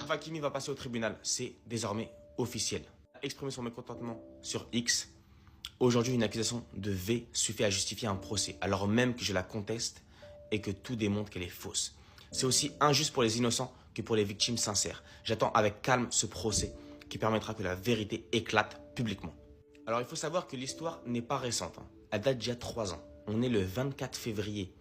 Achraf Hakimi va passer au tribunal. C'est désormais officiel. Exprimer son mécontentement sur X. Aujourd'hui, une accusation de V suffit à justifier un procès, alors même que je la conteste et que tout démontre qu'elle est fausse. C'est aussi injuste pour les innocents que pour les victimes sincères. J'attends avec calme ce procès qui permettra que la vérité éclate publiquement. Alors, il faut savoir que l'histoire n'est pas récente. Elle date d'il y a 3 ans. On est le 24 février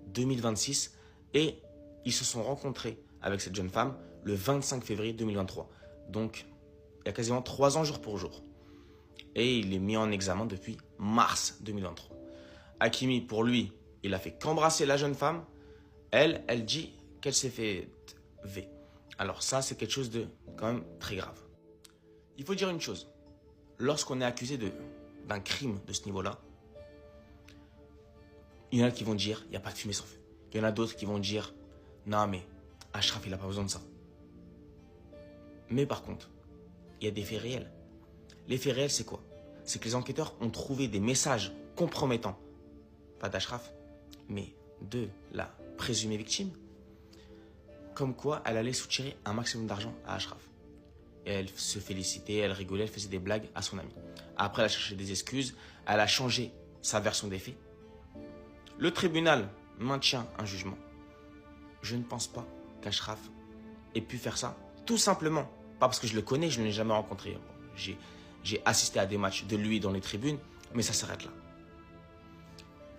2026 et ils se sont rencontrés avec cette jeune femme le 25 février 2023. Donc, il y a quasiment 3 ans jour pour jour. Et il est mis en examen depuis mars 2023. Hakimi, pour lui, il a fait qu'embrasser la jeune femme. Elle dit qu'elle s'est fait V. Alors ça, c'est quelque chose de quand même très grave. Il faut dire une chose. Lorsqu'on est accusé d'un crime de ce niveau-là, il y en a qui vont dire il n'y a pas de fumée sans feu. Il y en a d'autres qui vont dire non mais Achraf, il n'a pas besoin de ça. Mais par contre, il y a des faits réels. Les faits réels, c'est quoi? C'est que les enquêteurs ont trouvé des messages compromettants, pas d'Achraf, mais de la présumée victime, comme quoi elle allait soutirer un maximum d'argent à Achraf. Et elle se félicitait, elle rigolait, elle faisait des blagues à son ami. Après, elle a cherché des excuses, elle a changé sa version des faits. Le tribunal maintient un jugement. Je ne pense pas qu'Achraf ait pu faire ça, tout simplement. Pas parce que je le connais, je ne l'ai jamais rencontré. J'ai assisté à des matchs de lui dans les tribunes, mais ça s'arrête là.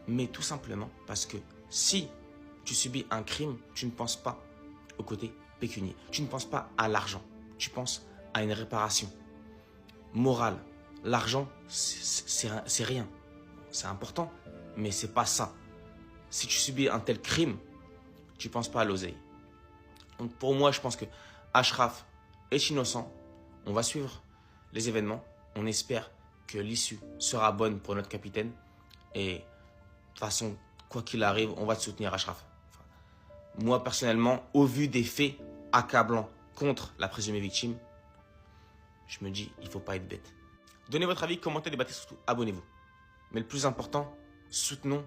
Mais tout simplement parce que si tu subis un crime, tu ne penses pas au côté pécunier. Tu ne penses pas à l'argent. Tu penses à une réparation morale. L'argent, c'est rien. C'est important, mais c'est pas ça. Si tu subis un tel crime, tu ne penses pas à l'oseille. Donc pour moi, je pense que Achraf est innocent. On va suivre les événements. On espère que l'issue sera bonne pour notre capitaine. Et de toute façon, quoi qu'il arrive, on va te soutenir, Achraf. Enfin, moi, personnellement, au vu des faits accablants contre la présumée victime, je me dis, il ne faut pas être bête. Donnez votre avis, commentez, débattez, surtout abonnez-vous. Mais le plus important, soutenons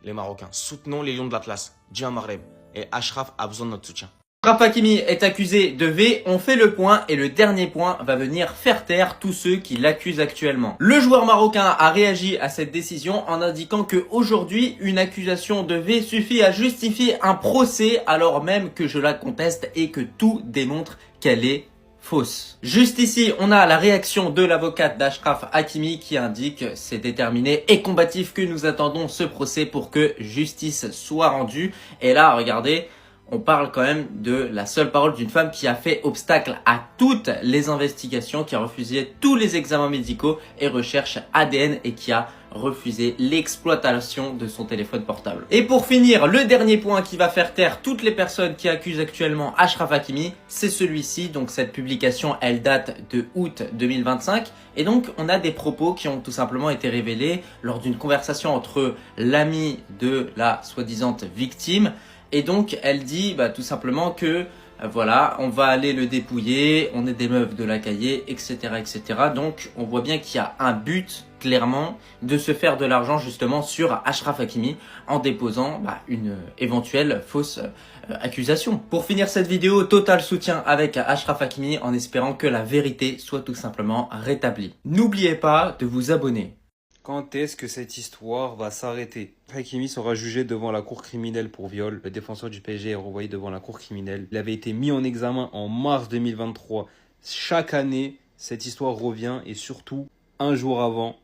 les Marocains. Soutenons les Lions de l'Atlas, Djian Mareb. Et Achraf a besoin de notre soutien. Achraf Hakimi est accusé de V, on fait le point et le dernier point va venir faire taire tous ceux qui l'accusent actuellement. Le joueur marocain a réagi à cette décision en indiquant que aujourd'hui une accusation de V suffit à justifier un procès alors même que je la conteste et que tout démontre qu'elle est fausse. Juste ici, on a la réaction de l'avocate d'Achraf Hakimi qui indique c'est déterminé et combatif que nous attendons ce procès pour que justice soit rendue. Et là, regardez, on parle quand même de la seule parole d'une femme qui a fait obstacle à toutes les investigations, qui a refusé tous les examens médicaux et recherches ADN et qui a refusé l'exploitation de son téléphone portable. Et pour finir, le dernier point qui va faire taire toutes les personnes qui accusent actuellement Achraf Hakimi, c'est celui-ci. Donc cette publication, elle date de août 2025 et donc on a des propos qui ont tout simplement été révélés lors d'une conversation entre l'ami de la soi-disant victime. Et donc, elle dit tout simplement que voilà, on va aller le dépouiller, on est des meufs de la cahier, etc., etc. Donc, on voit bien qu'il y a un but, clairement, de se faire de l'argent justement sur Achraf Hakimi en déposant une éventuelle fausse accusation. Pour finir cette vidéo, total soutien avec Achraf Hakimi en espérant que la vérité soit tout simplement rétablie. N'oubliez pas de vous abonner. Quand est-ce que cette histoire va s'arrêter? Hakimi sera jugé devant la cour criminelle pour viol. Le défenseur du PSG est renvoyé devant la cour criminelle. Il avait été mis en examen en mars 2023. Chaque année, cette histoire revient et surtout, un jour avant,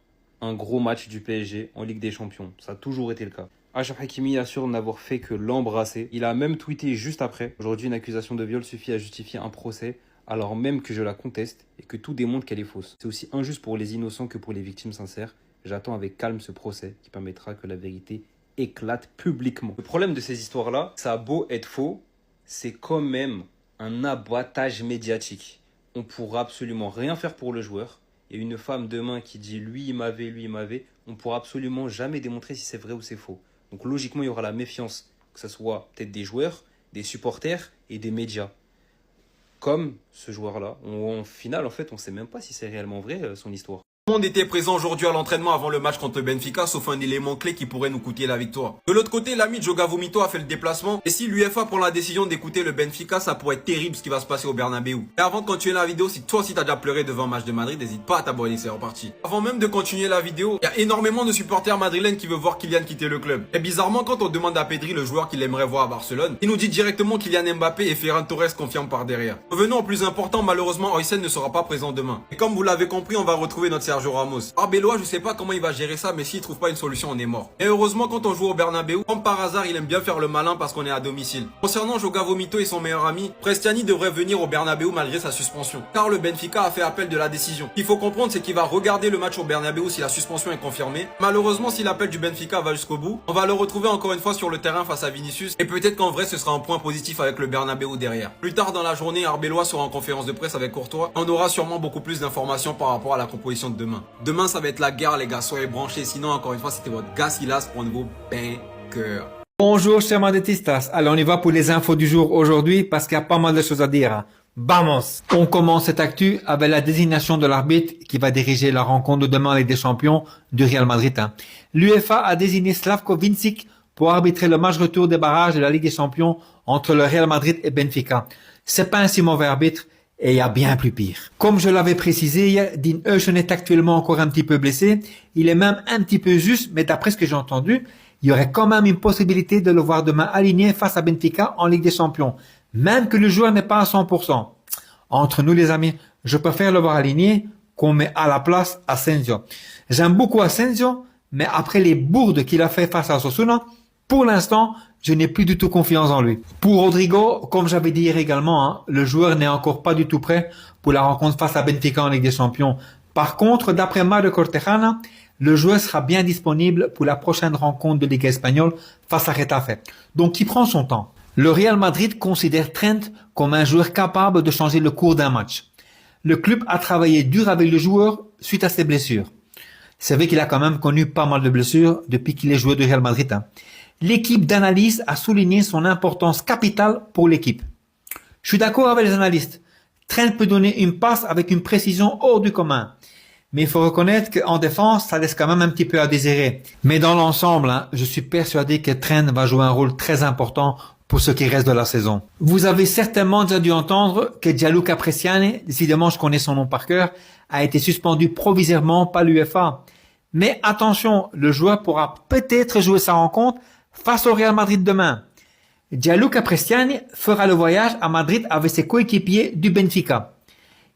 un gros match du PSG en Ligue des Champions. Ça a toujours été le cas. Achraf Hakimi assure n'avoir fait que l'embrasser. Il a même tweeté juste après. Aujourd'hui, une accusation de viol suffit à justifier un procès alors même que je la conteste et que tout démontre qu'elle est fausse. C'est aussi injuste pour les innocents que pour les victimes sincères. J'attends avec calme ce procès qui permettra que la vérité éclate publiquement. Le problème de ces histoires-là, ça a beau être faux, c'est quand même un abattage médiatique. On pourra absolument rien faire pour le joueur. Il y a une femme demain qui dit lui il m'avait. On pourra absolument jamais démontrer si c'est vrai ou c'est faux. Donc logiquement, il y aura la méfiance, que ce soit peut-être des joueurs, des supporters et des médias. Comme ce joueur-là. En finale, en fait, on ne sait même pas si c'est réellement vrai son histoire. Tout le monde était présent aujourd'hui à l'entraînement avant le match contre le Benfica, sauf un élément clé qui pourrait nous coûter la victoire. De l'autre côté, l'ami Joga Vomito a fait le déplacement. Et si l'UEFA prend la décision d'écouter le Benfica, ça pourrait être terrible ce qui va se passer au Bernabeu. Et avant de continuer la vidéo, si toi aussi t'as déjà pleuré devant un match de Madrid, n'hésite pas à t'abonner, c'est reparti. Avant même de continuer la vidéo, il y a énormément de supporters madrilènes qui veulent voir Kylian quitter le club. Et bizarrement, quand on demande à Pedri, le joueur qu'il aimerait voir à Barcelone, il nous dit directement Kylian Mbappé et Ferran Torres confirment par derrière. Revenons au plus important, malheureusement, Oysen ne sera pas présent demain. Et comme vous l'avez compris, on va retrouver notre Sergio Ramos. Arbeloa, je sais pas comment il va gérer ça, mais s'il trouve pas une solution, on est mort. Et heureusement, quand on joue au Bernabeu, comme par hasard, il aime bien faire le malin parce qu'on est à domicile. Concernant Joga Vomito et son meilleur ami, Prestiani devrait venir au Bernabeu malgré sa suspension. Car le Benfica a fait appel de la décision. Ce qu'il faut comprendre, c'est qu'il va regarder le match au Bernabeu si la suspension est confirmée. Malheureusement, si l'appel du Benfica va jusqu'au bout, on va le retrouver encore une fois sur le terrain face à Vinicius. Et peut-être qu'en vrai, ce sera un point positif avec le Bernabeu derrière. Plus tard dans la journée, Arbeloa sera en conférence de presse avec Courtois. On aura sûrement beaucoup plus d'informations par rapport à la composition de demain. Demain, ça va être la guerre, les gars. Soyez branchés. Sinon, encore une fois, c'était votre gars Silas pour un nouveau banker. Bonjour chers madridistas, alors on y va pour les infos du jour aujourd'hui parce qu'il y a pas mal de choses à dire. Vamos! On commence cette actu avec la désignation de l'arbitre qui va diriger la rencontre de demain avec des champions du Real Madrid. L'UEFA a désigné Slavko Vincic pour arbitrer le match retour des barrages de la Ligue des Champions entre le Real Madrid et Benfica. C'est pas un si mauvais arbitre et il y a bien plus pire. Comme je l'avais précisé hier, Dean Huijsen est actuellement encore un petit peu blessé. Il est même un petit peu juste, mais d'après ce que j'ai entendu, il y aurait quand même une possibilité de le voir demain aligné face à Benfica en Ligue des Champions, même que le joueur n'est pas à 100%. Entre nous les amis, je préfère le voir aligné qu'on met à la place Asensio. J'aime beaucoup Asensio, mais après les bourdes qu'il a fait face à Osasuna, pour l'instant, je n'ai plus du tout confiance en lui. Pour Rodrigo, comme j'avais dit hier également, le joueur n'est encore pas du tout prêt pour la rencontre face à Benfica en Ligue des Champions. Par contre, d'après Mario Cortejana, le joueur sera bien disponible pour la prochaine rencontre de Ligue espagnole face à Getafe. Donc, il prend son temps. Le Real Madrid considère Trent comme un joueur capable de changer le cours d'un match. Le club a travaillé dur avec le joueur suite à ses blessures. C'est vrai qu'il a quand même connu pas mal de blessures depuis qu'il est joueur du Real Madrid. L'équipe d'analyse a souligné son importance capitale pour l'équipe. Je suis d'accord avec les analystes. Trent peut donner une passe avec une précision hors du commun. Mais il faut reconnaître qu'en défense, ça laisse quand même un petit peu à désirer. Mais dans l'ensemble, je suis persuadé que Trent va jouer un rôle très important pour ce qui reste de la saison. Vous avez certainement déjà dû entendre que Gianluca Prestiani, décidément je connais son nom par cœur, a été suspendu provisoirement par l'UEFA. Mais attention, le joueur pourra peut-être jouer sa rencontre face au Real Madrid demain. Gianluca Prestiani fera le voyage à Madrid avec ses coéquipiers du Benfica.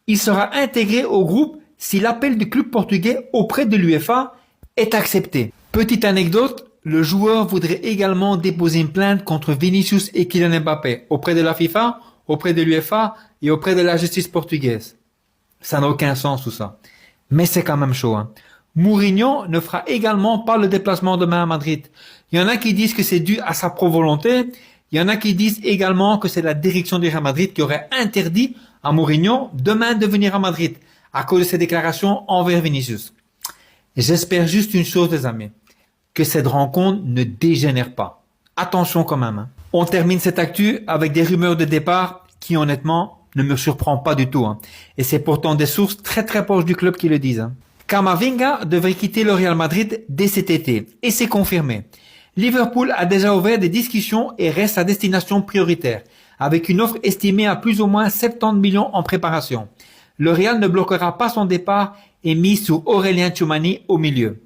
Il sera intégré au groupe si l'appel du club portugais auprès de l'UEFA est accepté. Petite anecdote, le joueur voudrait également déposer une plainte contre Vinicius et Kylian Mbappé auprès de la FIFA, auprès de l'UEFA et auprès de la justice portugaise. Ça n'a aucun sens tout ça. Mais c'est quand même chaud. Mourinho ne fera également pas le déplacement demain à Madrid. Il y en a qui disent que c'est dû à sa propre volonté. Il y en a qui disent également que c'est la direction du Real Madrid qui aurait interdit à Mourinho demain de venir à Madrid à cause de ses déclarations envers Vinicius. J'espère juste une chose les amis, que cette rencontre ne dégénère pas. Attention quand même. On termine cette actu avec des rumeurs de départ qui honnêtement ne me surprend pas du tout. Et c'est pourtant des sources très très proches du club qui le disent. Camavinga devrait quitter le Real Madrid dès cet été. Et c'est confirmé. Liverpool a déjà ouvert des discussions et reste sa destination prioritaire, avec une offre estimée à plus ou moins 70 millions en préparation. Le Real ne bloquera pas son départ et mise sur Aurélien Tchouameni au milieu.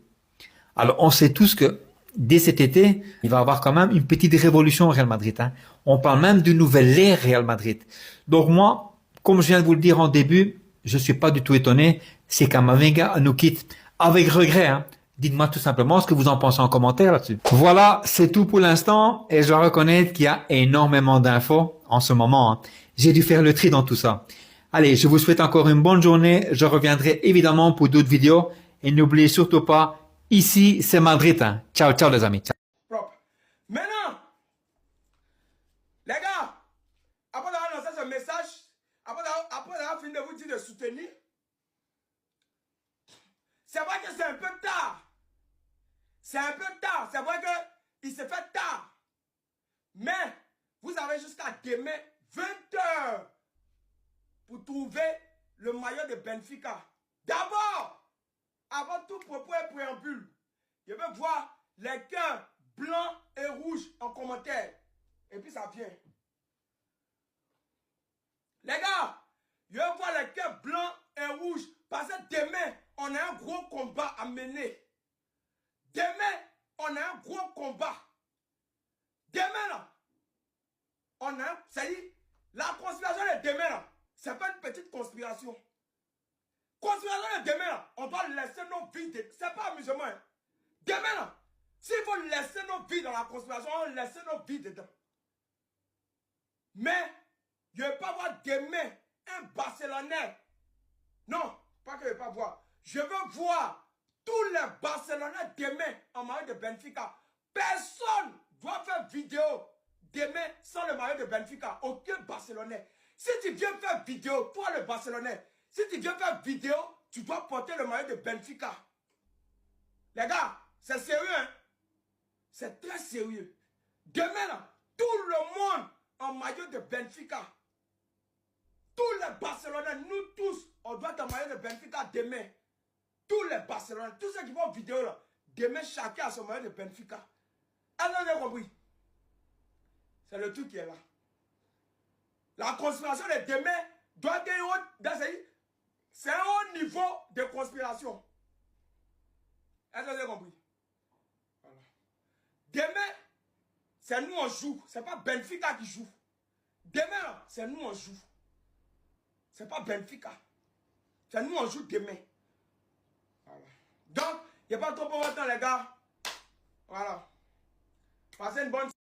Alors on sait tous que dès cet été, il va y avoir quand même une petite révolution au Real Madrid. On parle même d'une nouvelle ère Real Madrid. Donc moi, comme je viens de vous le dire en début, je suis pas du tout étonné si Camavinga nous quitte avec regret. Dites-moi tout simplement ce que vous en pensez en commentaire là-dessus. Voilà, c'est tout pour l'instant et je dois reconnaître qu'il y a énormément d'infos en ce moment. J'ai dû faire le tri dans tout ça. Allez, je vous souhaite encore une bonne journée. Je reviendrai évidemment pour d'autres vidéos et n'oubliez surtout pas, ici c'est Madrid. Ciao, ciao les amis. Ciao. Propre. Maintenant, les gars, après avoir lancé ce message, après avoir fini de vous dire de soutenir, c'est vrai que c'est un peu tard. C'est un peu tard. C'est vrai qu'il s'est fait tard. Mais vous avez jusqu'à demain 20 heures pour trouver le maillot de Benfica. D'abord, avant tout propos et préambule, je veux voir les cœurs blancs et rouges en commentaire. Et puis ça vient. Les gars, je veux voir les cœurs blancs et rouges. Parce que demain, on a un gros combat à mener. Demain, on a un gros combat. Demain, là, on a un... C'est-à-dire, la conspiration de demain, là, c'est pas une petite conspiration. Conspiration de demain, là, on doit laisser nos vies. C'est pas amusement. Hein. Demain, là, s'il faut laisser nos vies dans la conspiration, on va laisser nos vies dedans. Mais, je ne veux pas voir demain un Barcelonais. Non, pas que je ne veux pas voir. Je veux voir tous les Barcelonais demain en maillot de Benfica. Personne ne doit faire vidéo demain sans le maillot de Benfica. Aucun Barcelonais. Si tu viens faire vidéo, toi le Barcelonais, si tu viens faire vidéo, tu dois porter le maillot de Benfica. Les gars, c'est sérieux, hein? C'est très sérieux. Demain, là, tout le monde en maillot de Benfica. Tous les Barcelonais, nous tous, on doit être en maillot de Benfica demain. Tous les Barcelonais, tous ceux qui vont en vidéo, là, demain, chacun a son maillot de Benfica. Alors, vous avez compris? C'est le truc qui est là. La conspiration de demain doit être c'est un haut niveau de conspiration. Est-ce que vous avez compris? Voilà. Demain, c'est nous on joue. C'est pas Benfica qui joue. Demain, c'est nous on joue. C'est pas Benfica. C'est nous on joue demain. Voilà. Donc, il n'y a pas trop pour votre temps, les gars. Voilà. Passez une bonne